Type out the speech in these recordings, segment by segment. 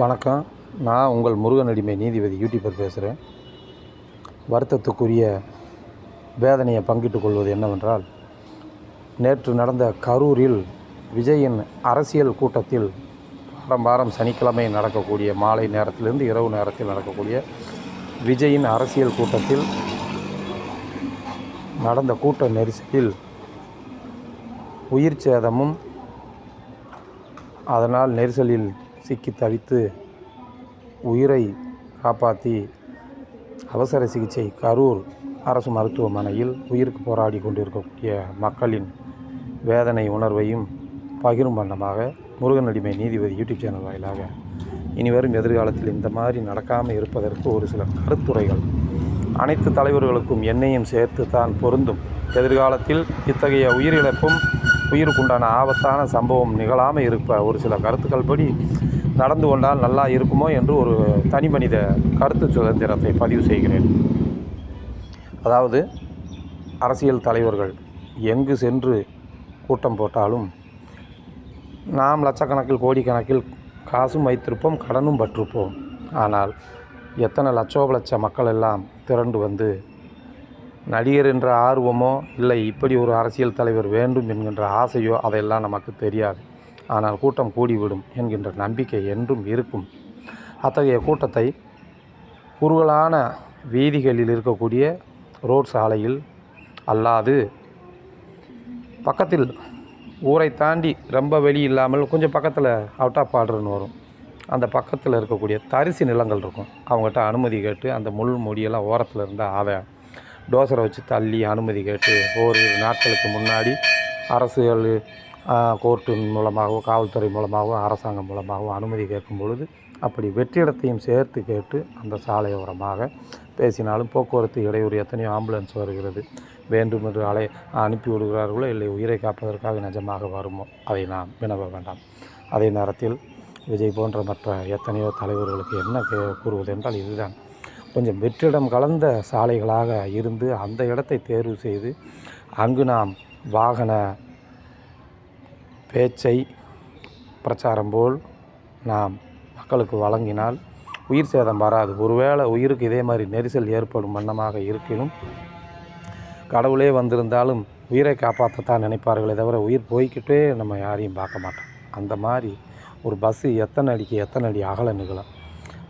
வணக்கம். நான் உங்கள் முருகனடிமை நீதிபதி யூடியூபர் பேசுகிறேன். வருத்தத்துக்குரிய வேதனையை பங்கிட்டுக் கொள்வது என்னவென்றால், நேற்று நடந்த கரூரில் விஜயின் அரசியல் கூட்டத்தில் வாரம் சனிக்கிழமை நடக்கக்கூடிய மாலை நேரத்திலிருந்து இரவு நேரத்தில் நடக்கக்கூடிய விஜயின் அரசியல் கூட்டத்தில் நடந்த கூட்ட நெரிசலில் உயிர் சேதமும், அதனால் நெரிசலில் சிக்கி தவித்து உயிரை காப்பாற்றி அவசர சிகிச்சை கரூர் அரசு மருத்துவமனையில் உயிருக்கு போராடி கொண்டிருக்கக்கூடிய மக்களின் வேதனை உணர்வையும் பகிரும் வண்ணமாக முருகனடிமை நீதிபதி யூடியூப் சேனல் வாயிலாக இனிவரும் எதிர்காலத்தில் இந்த மாதிரி நடக்காமல் இருப்பதற்கு ஒரு சில கருத்துரைகள் அனைத்து தலைவர்களுக்கும் என்னையும் சேர்த்து தான் பொருந்தும். எதிர்காலத்தில் இத்தகைய உயிரிழப்பும் உயிருக்குண்டான ஆபத்தான சம்பவம் நிகழாமல் இருப்ப ஒரு சில கருத்துக்கள் படி நடந்து கொண்டால் நல்லா இருக்குமோ என்று ஒரு தனி மனித கருத்து சுதந்திரத்தை பதிவு செய்கிறேன். அதாவது, அரசியல் தலைவர்கள் எங்கு சென்று கூட்டம் போட்டாலும் நாம் லட்சக்கணக்கில் கோடிக்கணக்கில் காசும் வைத்திருப்போம், கடனும் பற்றிருப்போம். ஆனால் எத்தனை லட்ச மக்கள் எல்லாம் திரண்டு வந்து நடிகர் என்ற ஆர்வமோ இல்லை இப்படி ஒரு அரசியல் தலைவர் வேண்டும் என்கின்ற ஆசையோ அதையெல்லாம் நமக்கு தெரியாது. ஆனால் கூட்டம் கூடிவிடும் என்கின்ற நம்பிக்கை என்றும் இருக்கும். அத்தகைய கூட்டத்தை குறுகலான வீதிகளில் இருக்கக்கூடிய ரோட் சாலையில் அல்லாது பக்கத்தில் ஊரை தாண்டி ரொம்ப வெளி இல்லாமல் கொஞ்சம் பக்கத்தில் அவுட் ஆஃப் ஆர்டர்னு வரும், அந்த பக்கத்தில் இருக்கக்கூடிய தரிசு நிலங்கள் இருக்கும். அவங்ககிட்ட அனுமதி கேட்டு அந்த முள் முடியெல்லாம் ஓரத்தில் இருந்தால் அதை டோசரை வச்சு தள்ளி அனுமதி கேட்டு ஓரிரு நாட்களுக்கு முன்னாடி அரசுகள் கோர்ட்டின் மூலமாகவோ காவல்துறை மூலமாகவோ அரசாங்கம் மூலமாகவோ அனுமதி கேட்கும் பொழுது அப்படி வெற்றிடத்தையும் சேர்த்து கேட்டு அந்த சாலையோரமாக பேசினாலும் போக்குவரத்து இடையூறு எத்தனையோ ஆம்புலன்ஸ் வருகிறது, வேண்டும் என்று அனுப்பி விடுகிறார்களோ இல்லை உயிரை காப்பதற்காக நிஜமாக வருமோ அதை நாம் வினவ வேண்டாம். அதே நேரத்தில் விஜய் போன்ற மற்ற எத்தனையோ தலைவர்களுக்கு என்ன கூறுவது என்றால் இதுதான், கொஞ்சம் வெற்றிடம் கலந்த சாலைகளாக இருந்து அந்த இடத்தை தேர்வு செய்து அங்கு நாம் வாகன பேச்சை பிரச்சாரம் போல் நாம் மக்களுக்கு வழங்கினால் உயிர் சேதம் வராது. ஒருவேளை உயிருக்கு இதே மாதிரி நெரிசல் ஏற்படும் வண்ணமாக இருப்பினும் கடவுளே வந்திருந்தாலும் உயிரை காப்பாற்றத்தான் நினைப்பார்களே தவிர உயிர் போய்கிட்டே நம்ம யாரையும் பார்க்க மாட்டோம். அந்த மாதிரி ஒரு பஸ்ஸு எத்தனை அடி அகல நிகழும்.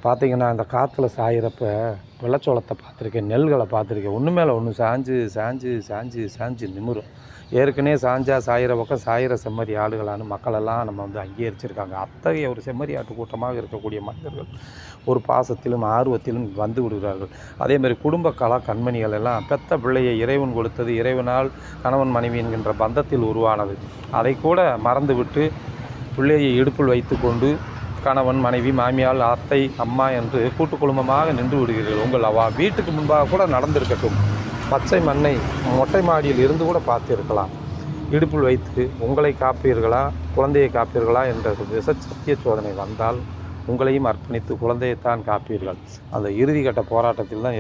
பார்த்திங்கன்னா இந்த காற்றுல சாயிறப்ப வெள்ளச்சோளத்தை பார்த்துருக்கேன், நெல்களை பார்த்துருக்கேன், ஒன்று மேலே ஒன்று சாஞ்சு நிமிரும். ஏற்கனவே சாயிற பக்கம் சாயிற செம்மறி ஆடுகளான மக்களெல்லாம் நம்ம அங்கீகரிச்சிருக்காங்க. அத்தகைய ஒரு செம்மறி ஆட்டு கூட்டமாக இருக்கக்கூடிய மனிதர்கள் ஒரு பாசத்திலும் ஆர்வத்திலும் வந்து விடுகிறார்கள். அதேமாதிரி குடும்ப கண்மணிகள் எல்லாம் பெத்த பிள்ளையை இறைவன் கொடுத்தது, இறைவனால் கணவன் மனைவி என்கின்ற பந்தத்தில் உருவானது. அதை கூட மறந்துவிட்டு பிள்ளையை இடுப்பில் வைத்து கொண்டு கணவன் மனைவி மாமியால் அத்தை அம்மா என்று கூட்டு குடும்பமாக நின்று விடுகிறீர்கள். உங்கள் வீட்டுக்கு முன்பாக கூட நடந்திருக்கட்டும், பச்சை மண்ணை மொட்டை மாடியில் இருந்து கூட பார்த்திருக்கலாம். இடுப்பில் வைத்து உங்களை காப்பீர்களா குழந்தையை காப்பீர்களா என்ற சத்திய சோதனை வந்தால் உங்களையும் அர்ப்பணித்து குழந்தையைத்தான் காப்பீர்கள். அந்த இறுதிக்கட்ட போராட்டத்தில் தான்